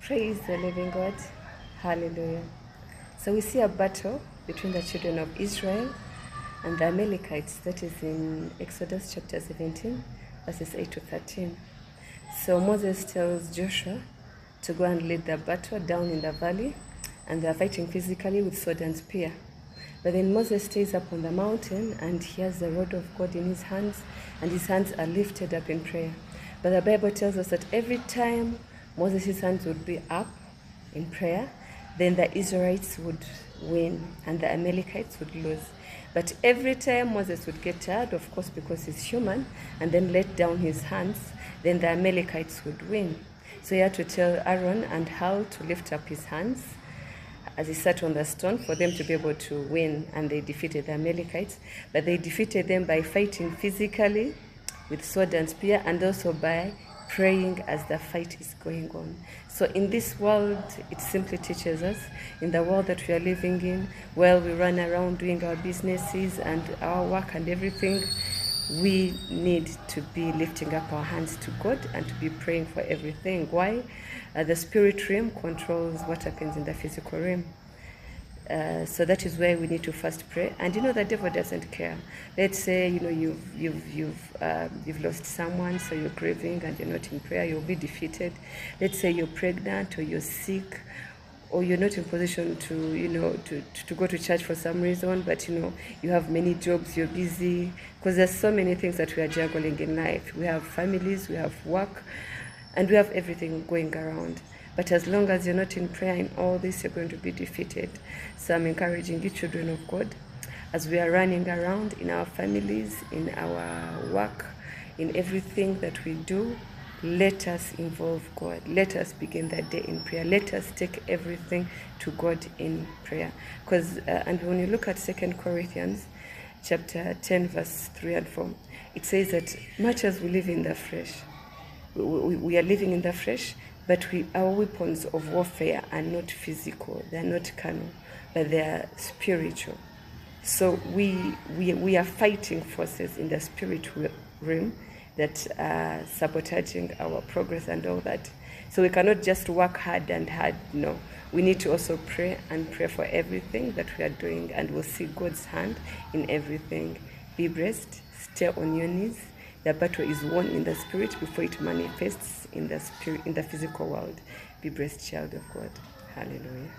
Praise the living God. Hallelujah. So we see a battle between the children of Israel and the Amalekites. That is in Exodus chapter 17, verses 8 to 13. So Moses tells Joshua to go and lead the battle down in the valley, and they are fighting physically with sword and spear. But then Moses stays up on the mountain and he has the rod of God in his hands, and his hands are lifted up in prayer. But the Bible tells us that every time Moses' hands would be up in prayer, then the Israelites would win and the Amalekites would lose. But every time Moses would get tired, of course, because he's human, and then let down his hands, then the Amalekites would win. So he had to tell Aaron and Hur to lift up his hands as he sat on the stone for them to be able to win, and they defeated the Amalekites. But they defeated them by fighting physically with sword and spear, and also by praying as the fight is going on. So in this world, it simply teaches us, in the world that we are living in, while we run around doing our businesses and our work and everything, we need to be lifting up our hands to God and to be praying for everything. Why? The spirit realm controls what happens in the physical realm. So that is where we need to first pray. And the devil doesn't care. Let's say you've lost someone, so you're grieving and you're not in prayer, you'll be defeated. Let's say you're pregnant or you're sick, or you're not in position to go to church for some reason, but you have many jobs, you're busy, because there's so many things that we are juggling in life. We have families, we have work, and we have everything going around. But as long as you're not in prayer in all this, you're going to be defeated. So I'm encouraging you, children of God, as we are running around in our families, in our work, in everything that we do, let us involve God. Let us begin that day in prayer. Let us take everything to God in prayer. Because and when you look at 2 Corinthians chapter 10, verse 3 and 4, it says that much as we live in the flesh, we are living in the flesh, but our weapons of warfare are not physical, they are not carnal, but they are spiritual. So we are fighting forces in the spiritual realm that are sabotaging our progress and all that. So we cannot just work hard and hard, no. We need to also pray and pray for everything that we are doing, and we'll see God's hand in everything. Be blessed, stay on your knees. The battle is won in the spirit before it manifests in the spirit, in the physical world. Be blessed, child of God. Hallelujah.